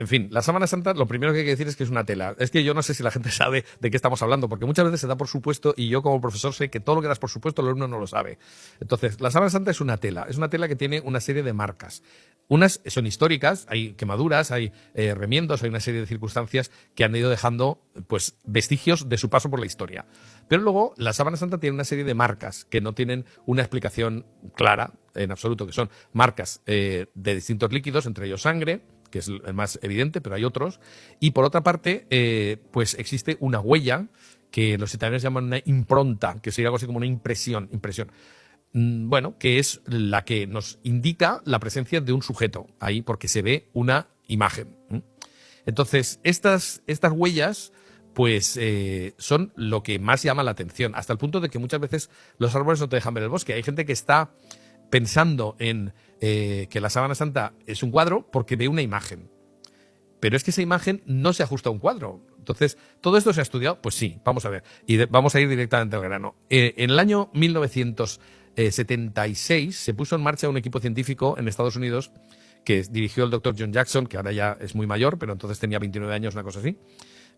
En fin, la sábana santa, lo primero que hay que decir es que es una tela. Es que yo no sé si la gente sabe de qué estamos hablando, porque muchas veces se da por supuesto, y yo como profesor sé que todo lo que das por supuesto el alumno no lo sabe. Entonces, la sábana santa es una tela que tiene una serie de marcas. Unas son históricas, hay quemaduras, hay remiendos, hay una serie de circunstancias que han ido dejando pues vestigios de su paso por la historia. Pero luego la sábana santa tiene una serie de marcas que no tienen una explicación clara en absoluto, que son marcas de distintos líquidos, entre ellos sangre, que es el más evidente, pero hay otros. Y por otra parte, pues existe una huella que los italianos llaman una impronta, que sería algo así como una impresión. Bueno, que es la que nos indica la presencia de un sujeto ahí, porque se ve una imagen. Entonces, estas huellas pues son lo que más llama la atención, hasta el punto de que muchas veces los árboles no te dejan ver el bosque. Hay gente que está pensando en que la sábana santa es un cuadro porque ve una imagen. Pero es que esa imagen no se ajusta a un cuadro. Entonces, ¿todo esto se ha estudiado? Pues sí, vamos a ver. Y vamos a ir directamente al grano. En el año 1976 se puso en marcha un equipo científico en Estados Unidos que dirigió el doctor John Jackson, que ahora ya es muy mayor, pero entonces tenía 29 años, una cosa así.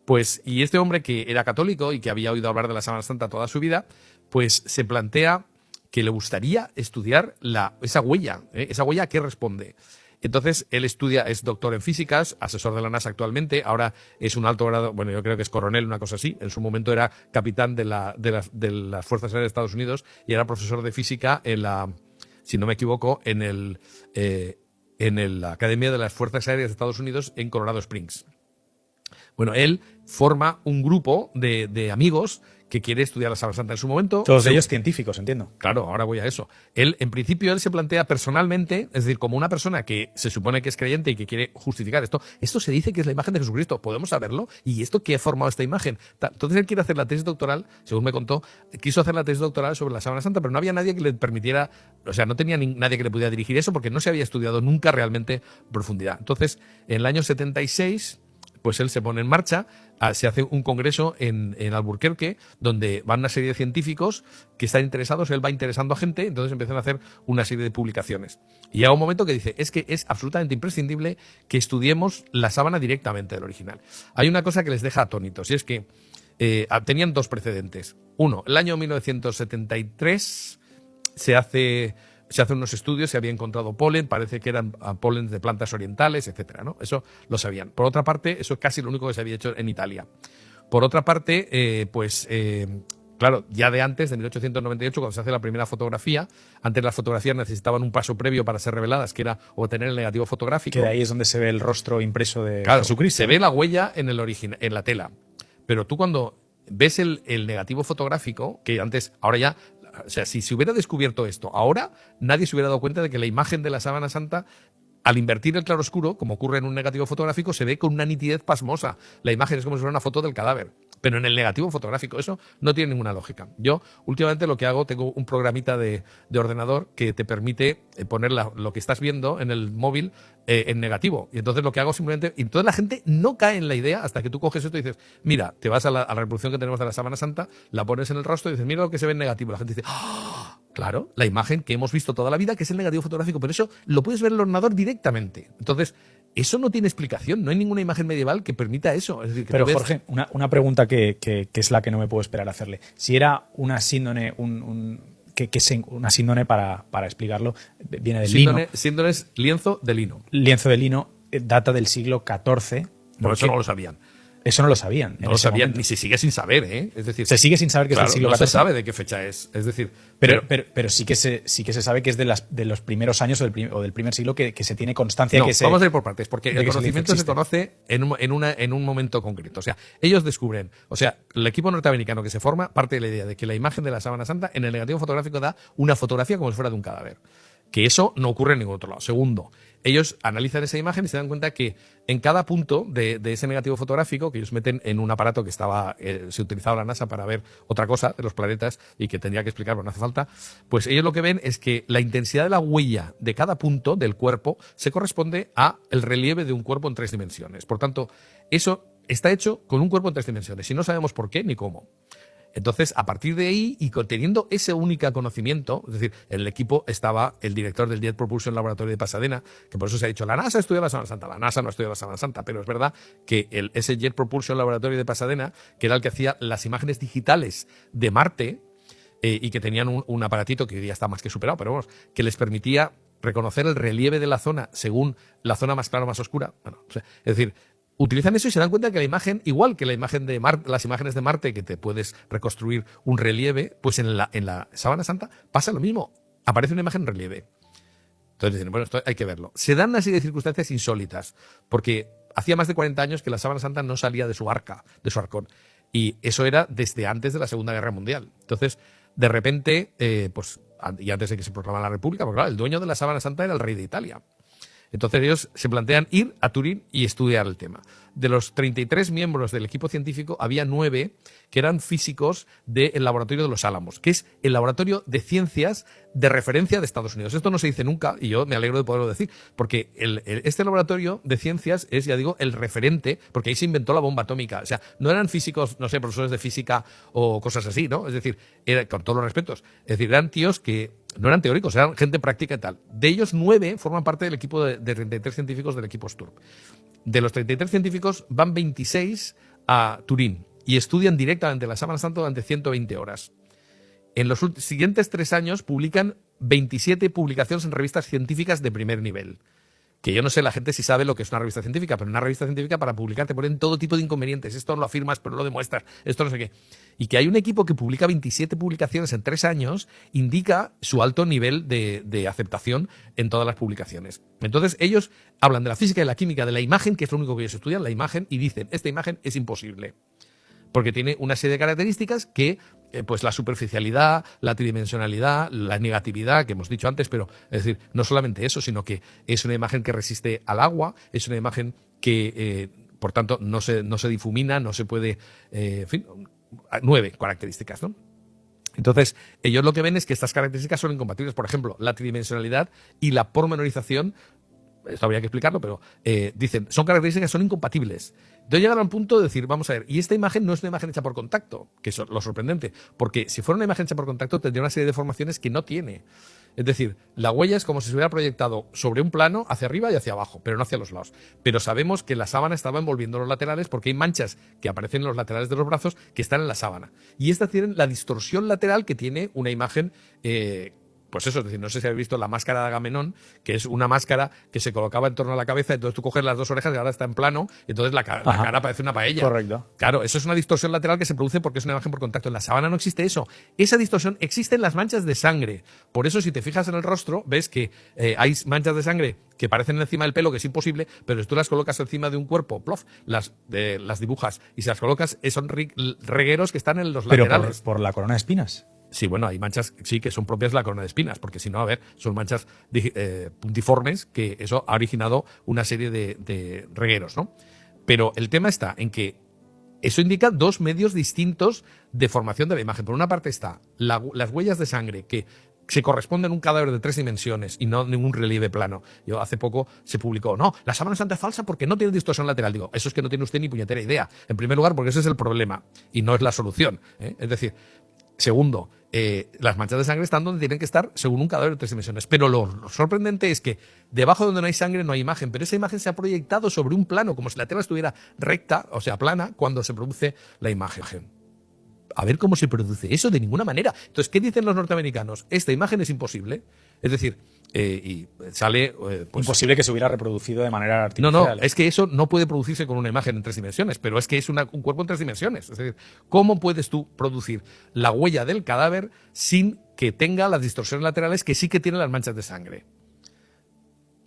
Pues, y este hombre que era católico y que había oído hablar de la sábana santa toda su vida, pues se plantea que le gustaría estudiar esa huella, esa huella a qué responde. Entonces, él es doctor en físicas, asesor de la NASA actualmente, ahora es un alto grado, bueno, yo creo que es coronel, una cosa así, en su momento era capitán de las Fuerzas Aéreas de Estados Unidos y era profesor de física si no me equivoco, en la Academia de las Fuerzas Aéreas de Estados Unidos en Colorado Springs. Bueno, él forma un grupo de amigos que quiere estudiar la sábana santa en su momento. Todos ellos científicos, entiendo. Claro, ahora voy a eso. En principio, él se plantea personalmente, es decir, como una persona que se supone que es creyente y que quiere justificar esto. Esto se dice que es la imagen de Jesucristo. ¿Podemos saberlo? ¿Y esto qué ha formado esta imagen? Entonces él quiere hacer la tesis doctoral, según me contó, quiso hacer la tesis doctoral sobre la sábana santa, pero no había nadie que le permitiera, o sea, no tenía nadie que le pudiera dirigir eso porque no se había estudiado nunca realmente en profundidad. Entonces, en el año 76... pues él se pone en marcha, se hace un congreso en Albuquerque, donde van una serie de científicos que están interesados, él va interesando a gente, entonces empiezan a hacer una serie de publicaciones. Y llega un momento que dice, es que es absolutamente imprescindible que estudiemos la sábana directamente del original. Hay una cosa que les deja atónitos, y es que tenían dos precedentes. Uno, el año 1973 se hacen unos estudios, se había encontrado polen, parece que eran polen de plantas orientales, etcétera, ¿no? Eso lo sabían. Por otra parte, eso es casi lo único que se había hecho en Italia. Por otra parte, claro, ya de antes, de 1898, cuando se hace la primera fotografía, antes las fotografías necesitaban un paso previo para ser reveladas, que era obtener el negativo fotográfico. Que de ahí es donde se ve el rostro impreso de Jesucristo. Se ve la huella en la tela. Pero tú cuando ves el negativo fotográfico, que antes, ahora ya... O sea, si se hubiera descubierto esto ahora, nadie se hubiera dado cuenta de que la imagen de la sábana santa, al invertir el claroscuro, como ocurre en un negativo fotográfico, se ve con una nitidez pasmosa. La imagen es como si fuera una foto del cadáver. Pero en el negativo fotográfico eso no tiene ninguna lógica. Yo últimamente lo que hago, tengo un programita de ordenador que te permite poner lo que estás viendo en el móvil en negativo. Y entonces lo que hago simplemente... Y entonces la gente no cae en la idea hasta que tú coges esto y dices, mira, te vas a la reproducción que tenemos de la sábana santa, la pones en el rostro y dices, mira lo que se ve en negativo. La gente dice, ¡oh! Claro, la imagen que hemos visto toda la vida, que es el negativo fotográfico, pero eso lo puedes ver en el ordenador directamente. Entonces, eso no tiene explicación, no hay ninguna imagen medieval que permita eso. Es decir, que pero Jorge, una pregunta que es la que no me puedo esperar a hacerle. Si era una síndone, una síndone para explicarlo, viene del lino. Síndone es lienzo de lino. Lienzo de lino data del siglo XIV. Por eso no lo sabían. Eso no lo sabían. No lo sabían, ni se sigue sin saber, ¿eh? Es decir, se sigue sin saber que es del siglo XIV. No se sabe de qué fecha es. Es decir, pero sí que se sabe que es de los primeros años o del primer siglo que se tiene constancia. No, que se, vamos a ir por partes, porque el conocimiento se se conoce en un momento concreto. O sea, ellos descubren, el equipo norteamericano que se forma parte de la idea de que la imagen de la sábana santa en el negativo fotográfico da una fotografía como si fuera de un cadáver. Que eso no ocurre en ningún otro lado. Segundo, ellos analizan esa imagen y se dan cuenta que en cada punto de ese negativo fotográfico, que ellos meten en un aparato que se utilizaba la NASA para ver otra cosa de los planetas y que tendría que explicar, pero no hace falta, pues ellos lo que ven es que la intensidad de la huella de cada punto del cuerpo se corresponde a el relieve de un cuerpo en 3 dimensiones. Por tanto, eso está hecho con un cuerpo en 3 dimensiones y no sabemos por qué ni cómo. Entonces, a partir de ahí, y teniendo ese único conocimiento, es decir, en el equipo estaba el director del Jet Propulsion Laboratory de Pasadena, que por eso se ha dicho, la NASA estudia la Sábana Santa. La NASA no estudia la Sábana Santa, pero es verdad que ese Jet Propulsion Laboratory de Pasadena, que era el que hacía las imágenes digitales de Marte, y que tenían un aparatito que hoy día está más que superado, pero vamos, que les permitía reconocer el relieve de la zona según la zona más clara o más oscura. Bueno, o sea, es decir, utilizan eso y se dan cuenta que la imagen, igual que la imagen de Marte, las imágenes de Marte, que te puedes reconstruir un relieve, pues en la Sábana Santa pasa lo mismo. Aparece una imagen en relieve. Entonces dicen, bueno, esto hay que verlo. Se dan una serie de circunstancias insólitas, porque hacía más de 40 años que la Sábana Santa no salía de su arca, de su arcón. Y eso era desde antes de la Segunda Guerra Mundial. Entonces, de repente, pues, y antes de que se proclamara la República, porque claro, el dueño de la Sábana Santa era el rey de Italia. Entonces ellos se plantean ir a Turín y estudiar el tema. De los 33 miembros del equipo científico, había 9 que eran físicos del laboratorio de los Álamos, que es el laboratorio de ciencias de referencia de Estados Unidos. Esto no se dice nunca, y yo me alegro de poderlo decir, porque este laboratorio de ciencias es, ya digo, el referente, porque ahí se inventó la bomba atómica. O sea, no eran físicos, no sé, profesores de física o cosas así, ¿no? Es decir, con todos los respetos, es decir, eran tíos que no eran teóricos, eran gente práctica y tal. De ellos, 9 forman parte del equipo de 33 científicos del equipo STURP. De los 33 científicos, van 26 a Turín y estudian directamente la Sábana Santa durante 120 horas. En los siguientes 3 años publican 27 publicaciones en revistas científicas de primer nivel. Que yo no sé la gente si sabe lo que es una revista científica, pero en una revista científica para publicar te ponen todo tipo de inconvenientes. Esto lo afirmas, pero no lo demuestras. Esto no sé qué. Y que hay un equipo que publica 27 publicaciones en 3 años indica su alto nivel de aceptación en todas las publicaciones. Entonces ellos hablan de la física y la química de la imagen, que es lo único que ellos estudian, la imagen, y dicen, esta imagen es imposible. Porque tiene una serie de características que, pues la superficialidad, la tridimensionalidad, la negatividad, que hemos dicho antes, pero es decir, no solamente eso, sino que es una imagen que resiste al agua, es una imagen que, por tanto, no se difumina, no se puede, en fin, 9 características, ¿no? Entonces, ellos lo que ven es que estas características son incompatibles. Por ejemplo, la tridimensionalidad y la pormenorización, esto habría que explicarlo, pero dicen, son características que son incompatibles. Entonces llegan al punto de decir, vamos a ver, y esta imagen no es una imagen hecha por contacto, que es lo sorprendente, porque si fuera una imagen hecha por contacto tendría una serie de deformaciones que no tiene. Es decir, la huella es como si se hubiera proyectado sobre un plano hacia arriba y hacia abajo, pero no hacia los lados. Pero sabemos que la sábana estaba envolviendo los laterales porque hay manchas que aparecen en los laterales de los brazos que están en la sábana. Y estas tienen la distorsión lateral que tiene una imagen pues eso, es decir, no sé si habéis visto la máscara de Agamenón, que es una máscara que se colocaba en torno a la cabeza, entonces tú coges las 2 orejas y ahora está en plano, y entonces la cara parece una paella. Correcto. Claro, eso es una distorsión lateral que se produce porque es una imagen por contacto. En la sábana no existe eso. Esa distorsión existe en las manchas de sangre. Por eso, si te fijas en el rostro, ves que hay manchas de sangre que parecen encima del pelo, que es imposible, pero si tú las colocas encima de un cuerpo, plof, las dibujas y si las colocas, son regueros que están en los laterales. Pero por la corona de espinas. Sí, bueno, hay manchas sí que son propias de la corona de espinas, porque si no, a ver, son manchas puntiformes que eso ha originado una serie de regueros, ¿no? Pero el tema está en que eso indica 2 medios distintos de formación de la imagen. Por una parte está las huellas de sangre que se corresponden a un cadáver de 3 dimensiones y no ningún relieve plano. Yo hace poco se publicó, no, la Sábana Santa es falsa porque no tiene distorsión lateral. Digo, eso es que no tiene usted ni puñetera idea. En primer lugar, porque ese es el problema y no es la solución, ¿eh? Es decir, segundo, las manchas de sangre están donde tienen que estar según un cadáver de 3 dimensiones. Pero lo sorprendente es que debajo de donde no hay sangre no hay imagen, pero esa imagen se ha proyectado sobre un plano, como si la Tierra estuviera recta, o sea, plana, cuando se produce la imagen. A ver cómo se produce eso de ninguna manera. Entonces, ¿qué dicen los norteamericanos? Esta imagen es imposible. Es decir, y sale... pues, imposible que se hubiera reproducido de manera artificial. No, es que eso no puede producirse con una imagen en 3 dimensiones, pero es que es un cuerpo en 3 dimensiones. Es decir, ¿cómo puedes tú producir la huella del cadáver sin que tenga las distorsiones laterales que sí que tienen las manchas de sangre?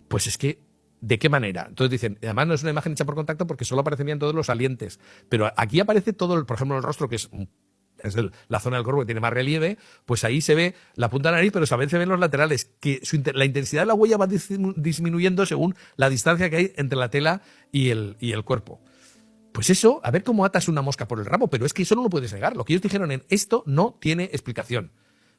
Pues es que, ¿de qué manera? Entonces dicen, además no es una imagen hecha por contacto porque solo aparecerían todos los salientes, pero aquí aparece todo, por ejemplo, el rostro, que es la zona del cuerpo que tiene más relieve, pues ahí se ve la punta de la nariz, pero también se ven los laterales, que la intensidad de la huella va disminuyendo según la distancia que hay entre la tela y el cuerpo. Pues eso, a ver cómo atas una mosca por el rabo, pero es que eso no lo puedes negar. Lo que ellos dijeron esto no tiene explicación.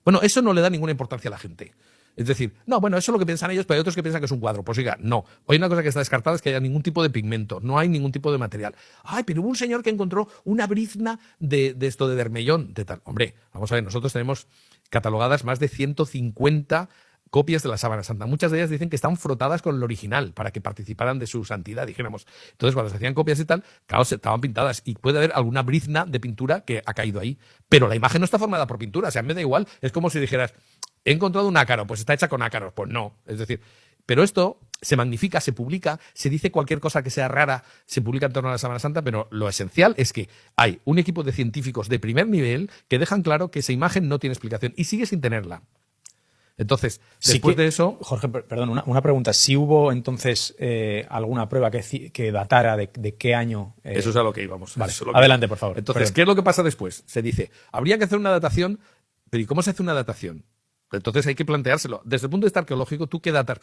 Bueno, eso no le da ninguna importancia a la gente. Es decir, no, bueno, eso es lo que piensan ellos, pero hay otros que piensan que es un cuadro. Pues oiga, no. Hoy una cosa que está descartada es que haya ningún tipo de pigmento, no hay ningún tipo de material. Ay, pero hubo un señor que encontró una brizna de esto de Bermellón, de tal. Hombre, vamos a ver, nosotros tenemos catalogadas más de 150 copias de la sábana santa. Muchas de ellas dicen que están frotadas con el original para que participaran de su santidad, dijéramos. Entonces, cuando se hacían copias y tal, claro, estaban pintadas y puede haber alguna brizna de pintura que ha caído ahí. Pero la imagen no está formada por pintura, o sea, me da igual. Es como si dijeras, he encontrado un ácaro, pues está hecha con ácaros. Pues no, es decir, pero esto se magnifica, se publica, se dice cualquier cosa que sea rara, se publica en torno a la Sábana Santa, pero lo esencial es que hay un equipo de científicos de primer nivel que dejan claro que esa imagen no tiene explicación y sigue sin tenerla. Entonces, después de eso... Jorge, perdón, una pregunta. ¿Si hubo entonces alguna prueba que datara de qué año? Eso es a lo que íbamos. Vale, eso es adelante, por favor. Entonces, perdón. ¿qué es lo que pasa después? Se dice, habría que hacer una datación, pero ¿y cómo se hace una datación? Entonces hay que planteárselo. Desde el punto de vista arqueológico, ¿tú qué datas?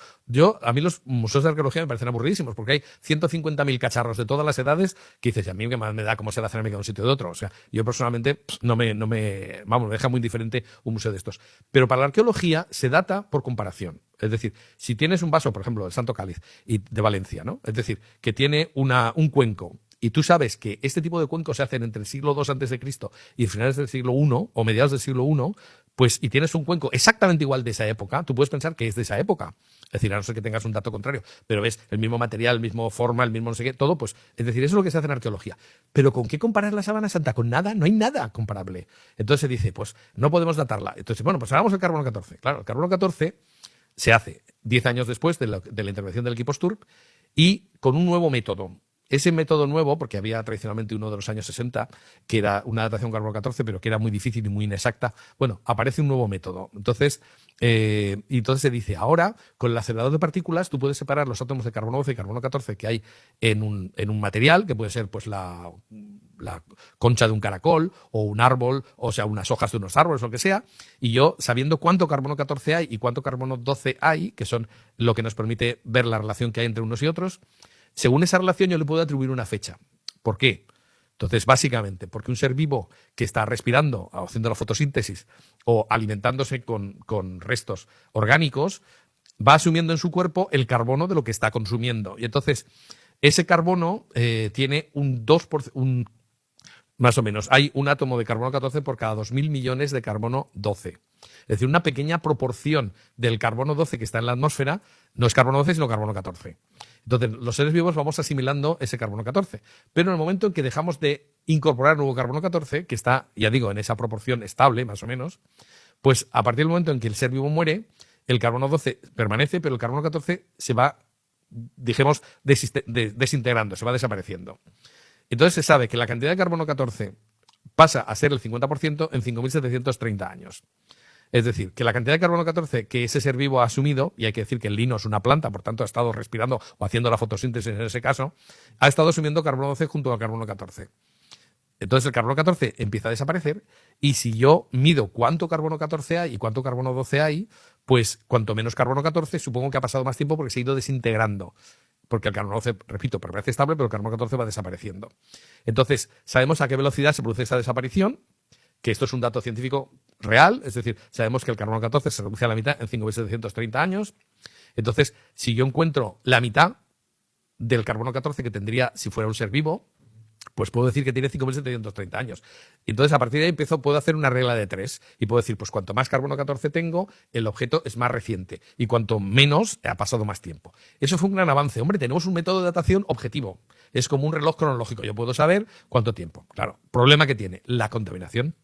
A mí los museos de arqueología me parecen aburridísimos porque hay 150.000 cacharros de todas las edades que dices, a mí qué más me da cómo se la cerámica de un sitio o de otro. O sea, yo personalmente me deja muy indiferente un museo de estos. Pero para la arqueología se data por comparación. Es decir, si tienes un vaso, por ejemplo, del Santo Cáliz de Valencia, ¿no? Es decir, que tiene un cuenco, y tú sabes que este tipo de cuencos se hacen entre el siglo II a.C. y finales del siglo I o mediados del siglo I, pues, y tienes un cuenco exactamente igual de esa época, tú puedes pensar que es de esa época. Es decir, a no ser que tengas un dato contrario, pero ves el mismo material, el mismo forma, el mismo no sé qué, todo, pues, es decir, eso es lo que se hace en arqueología. Pero ¿con qué comparar la Sábana Santa? Con nada, no hay nada comparable. Entonces se dice, pues, no podemos datarla. Entonces, bueno, pues hagamos el carbono 14. Claro, el carbono 14 se hace 10 años después de la intervención del equipo Sturm y con un nuevo método. Ese método nuevo, porque había tradicionalmente uno de los años 60, que era una datación carbono 14, pero que era muy difícil y muy inexacta, bueno, aparece un nuevo método. Entonces se dice, ahora, con el acelerador de partículas, tú puedes separar los átomos de carbono 12 y carbono 14 que hay en un material, que puede ser pues la concha de un caracol, o un árbol, o sea, unas hojas de unos árboles, o lo que sea, y yo, sabiendo cuánto carbono 14 hay y cuánto carbono 12 hay, que son lo que nos permite ver la relación que hay entre unos y otros, según esa relación yo le puedo atribuir una fecha. ¿Por qué? Entonces, básicamente, porque un ser vivo que está respirando, haciendo la fotosíntesis o alimentándose con restos orgánicos, va asumiendo en su cuerpo el carbono de lo que está consumiendo. Y entonces, ese carbono tiene un 2%, más o menos. Hay un átomo de carbono 14 por cada 2.000 millones de carbono 12. Es decir, una pequeña proporción del carbono 12 que está en la atmósfera no es carbono 12, sino carbono 14. Entonces, los seres vivos vamos asimilando ese carbono 14. Pero en el momento en que dejamos de incorporar nuevo carbono 14, que está, ya digo, en esa proporción estable, más o menos, pues a partir del momento en que el ser vivo muere, el carbono 12 permanece, pero el carbono 14 se va, dijamos, desintegrando, se va desapareciendo. Entonces se sabe que la cantidad de carbono 14 pasa a ser el 50% en 5.730 años. Es decir, que la cantidad de carbono 14 que ese ser vivo ha asumido, y hay que decir que el lino es una planta, por tanto ha estado respirando o haciendo la fotosíntesis en ese caso, ha estado asumiendo carbono 12 junto al carbono 14. Entonces el carbono 14 empieza a desaparecer y si yo mido cuánto carbono 14 hay y cuánto carbono 12 hay, pues cuanto menos carbono 14 supongo que ha pasado más tiempo porque se ha ido desintegrando. Porque el carbono 12, repito, permanece estable, pero el carbono 14 va desapareciendo. Entonces, sabemos a qué velocidad se produce esa desaparición, que esto es un dato científico real, es decir, sabemos que el carbono 14 se reduce a la mitad en 5.730 años. Entonces, si yo encuentro la mitad del carbono 14 que tendría si fuera un ser vivo, pues puedo decir que tiene 5.730 años. Y entonces, a partir de ahí puedo hacer una regla de 3 y puedo decir, pues cuanto más carbono 14 tengo, el objeto es más reciente y cuanto menos, ha pasado más tiempo. Eso fue un gran avance. Hombre, tenemos un método de datación objetivo. Es como un reloj cronológico. Yo puedo saber cuánto tiempo. Claro, problema que tiene, la contaminación.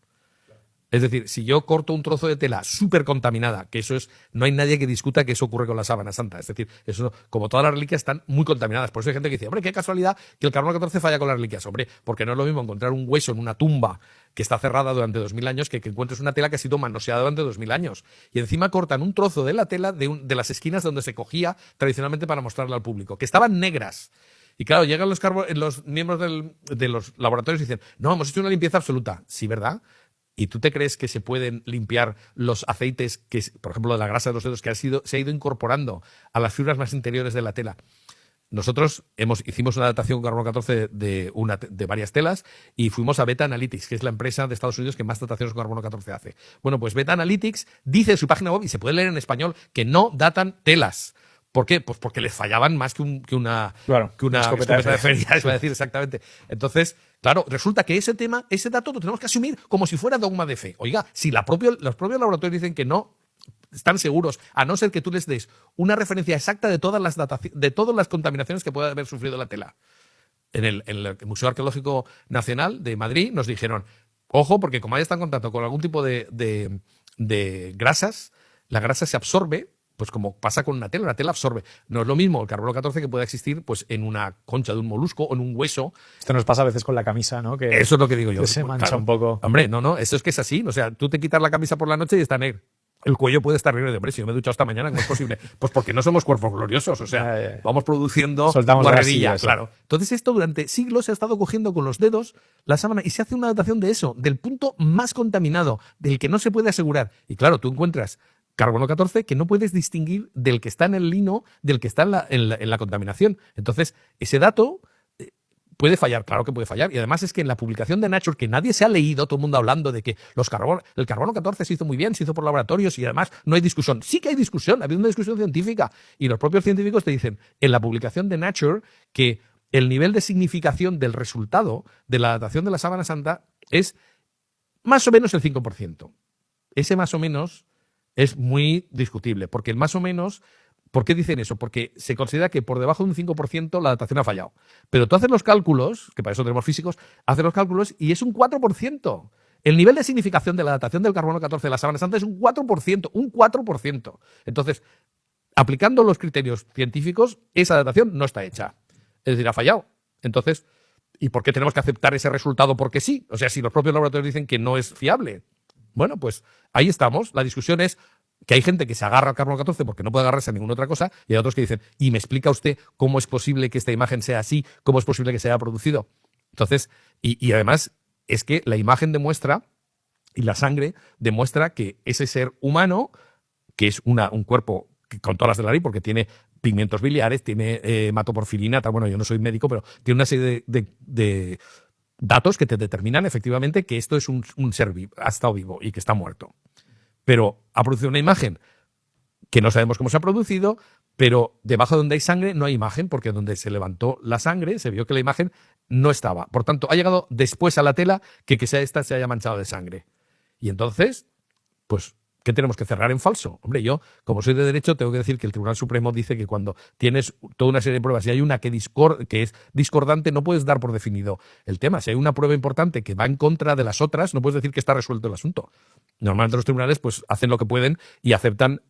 Es decir, si yo corto un trozo de tela súper contaminada, que eso es, no hay nadie que discuta que eso ocurre con la sábana santa. Es decir, eso, como todas las reliquias están muy contaminadas. Por eso hay gente que dice, hombre, qué casualidad que el carbono 14 falla con las reliquias. Hombre, porque no es lo mismo encontrar un hueso en una tumba que está cerrada durante 2.000 años que encuentres una tela que ha sido manoseada durante 2.000 años. Y encima cortan un trozo de la tela de las esquinas donde se cogía tradicionalmente para mostrarla al público, que estaban negras. Y claro, llegan los miembros de los laboratorios y dicen, no, hemos hecho una limpieza absoluta. Sí, ¿verdad? ¿Y tú te crees que se pueden limpiar los aceites, que, por ejemplo, de la grasa de los dedos, que se ha ido incorporando a las fibras más interiores de la tela? nosotros hicimos una adaptación con carbono 14 de varias telas y fuimos a Beta Analytics, que es la empresa de Estados Unidos que más dataciones con carbono 14 hace. Bueno, pues Beta Analytics dice en su página web, y se puede leer en español, que no datan telas. ¿Por qué? Pues porque les fallaban más que una escopeta de feria, es decir, exactamente. Entonces, claro, resulta que ese dato lo tenemos que asumir como si fuera dogma de fe. Oiga, si los propios laboratorios dicen que no están seguros, a no ser que tú les des una referencia exacta de todas las contaminaciones que pueda haber sufrido la tela. En el Museo Arqueológico Nacional de Madrid nos dijeron, ojo, porque como hayas en contacto con algún tipo de grasas, la grasa se absorbe, pues como pasa con una tela absorbe. No es lo mismo el carbono 14 que pueda existir pues en una concha de un molusco o en un hueso. Esto nos pasa a veces con la camisa, ¿no? Que eso es lo que digo yo. Que se mancha claro, un poco. Hombre, no, eso es que es así. O sea, tú te quitas la camisa por la noche y está negro. El cuello puede estar negro de hombre. Si yo me he duchado esta mañana, ¿cómo es posible? Pues porque no somos cuerpos gloriosos. O sea, vamos produciendo guarrería, claro. Entonces esto durante siglos se ha estado cogiendo con los dedos la sábana y se hace una datación de eso, del punto más contaminado, del que no se puede asegurar. Y claro, tú encuentras carbono 14 que no puedes distinguir del que está en el lino, del que está en la contaminación. Entonces, ese dato puede fallar, claro que puede fallar. Y además es que en la publicación de Nature, que nadie se ha leído, todo el mundo hablando de que el carbono 14 se hizo muy bien, se hizo por laboratorios y además no hay discusión. Sí que hay discusión, ha habido una discusión científica. Y los propios científicos te dicen en la publicación de Nature que el nivel de significación del resultado de la datación de la sábana santa es más o menos el 5%. Ese más o menos es muy discutible, porque el más o menos... ¿Por qué dicen eso? Porque se considera que por debajo de un 5% la datación ha fallado. Pero tú haces los cálculos, que para eso tenemos físicos, haces los cálculos y es un 4%. El nivel de significación de la datación del carbono 14 de la sábana santa es un 4%, un 4%. Entonces, aplicando los criterios científicos, esa datación no está hecha. Es decir, ha fallado. Entonces, ¿y por qué tenemos que aceptar ese resultado? Porque sí. O sea, si los propios laboratorios dicen que no es fiable. Bueno, pues ahí estamos. La discusión es que hay gente que se agarra al carbono 14 porque no puede agarrarse a ninguna otra cosa y hay otros que dicen, ¿y me explica usted cómo es posible que esta imagen sea así? ¿Cómo es posible que se haya producido? Entonces, y además es que la imagen demuestra, y la sangre demuestra que ese ser humano, que es un cuerpo con todas las de la ley, porque tiene pigmentos biliares, tiene hematoporfirina, bueno, yo no soy médico, pero tiene una serie de datos que te determinan efectivamente que esto es un ser vivo, ha estado vivo y que está muerto. Pero ha producido una imagen que no sabemos cómo se ha producido, pero debajo de donde hay sangre no hay imagen, porque donde se levantó la sangre se vio que la imagen no estaba. Por tanto, ha llegado después a la tela que sea esta se haya manchado de sangre. Y entonces, pues, ¿qué tenemos que cerrar en falso? Hombre, yo, como soy de derecho, tengo que decir que el Tribunal Supremo dice que cuando tienes toda una serie de pruebas y hay una que es discordante, no puedes dar por definido el tema. Si hay una prueba importante que va en contra de las otras, no puedes decir que está resuelto el asunto. Normalmente los tribunales pues hacen lo que pueden y aceptan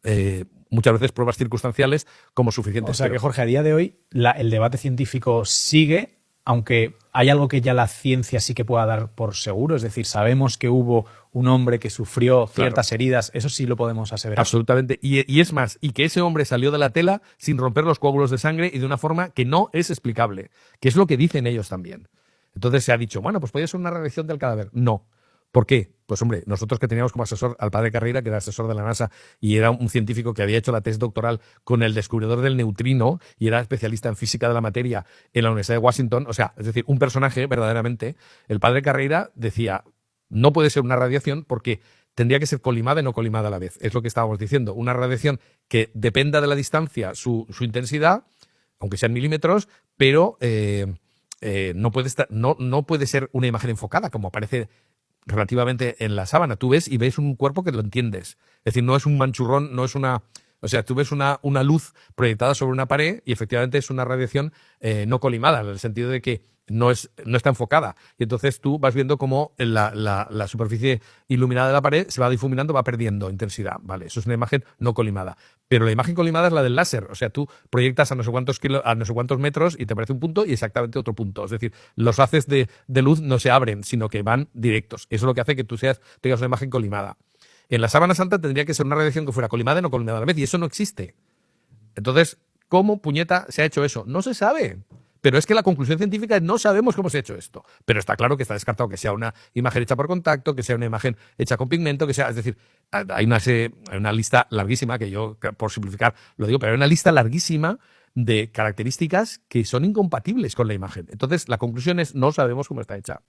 muchas veces pruebas circunstanciales como suficientes. O sea que, Jorge, a día de hoy el debate científico sigue, aunque hay algo que ya la ciencia sí que pueda dar por seguro. Es decir, sabemos que hubo un hombre que sufrió ciertas heridas. Eso sí lo podemos aseverar. Absolutamente. Y es más, y que ese hombre salió de la tela sin romper los coágulos de sangre y de una forma que no es explicable, que es lo que dicen ellos también. Entonces se ha dicho, bueno, pues podría ser una radiación del cadáver. No. ¿Por qué? Pues hombre, nosotros que teníamos como asesor al padre Carreira, que era asesor de la NASA y era un científico que había hecho la tesis doctoral con el descubridor del neutrino y era especialista en física de la materia en la Universidad de Washington, o sea, es decir, un personaje verdaderamente, el padre Carreira decía, no puede ser una radiación porque tendría que ser colimada y no colimada a la vez. Es lo que estábamos diciendo, una radiación que dependa de la distancia, su intensidad, aunque sean milímetros, pero no puede ser una imagen enfocada, como aparece relativamente en la sábana. Tú ves y ves un cuerpo que lo entiendes. Es decir, no es un manchurrón, no es una... O sea, tú ves una luz proyectada sobre una pared y efectivamente es una radiación no colimada, en el sentido de que no está enfocada. Y entonces tú vas viendo cómo la superficie iluminada de la pared se va difuminando, va perdiendo intensidad. Vale, eso es una imagen no colimada. Pero la imagen colimada es la del láser. O sea, tú proyectas a no sé cuántos metros y te aparece un punto y exactamente otro punto. Es decir, los haces de luz no se abren, sino que van directos. Eso es lo que hace que tú tengas una imagen colimada. En la sábana santa tendría que ser una radiación que fuera colimada y no colimada a la vez, y eso no existe. Entonces, ¿cómo puñeta se ha hecho eso? No se sabe. Pero es que la conclusión científica es no sabemos cómo se ha hecho esto. Pero está claro que está descartado que sea una imagen hecha por contacto, que sea una imagen hecha con pigmento, que sea... Es decir, hay una lista larguísima, que yo, por simplificar, lo digo, pero hay una lista larguísima de características que son incompatibles con la imagen. Entonces, la conclusión es no sabemos cómo está hecha.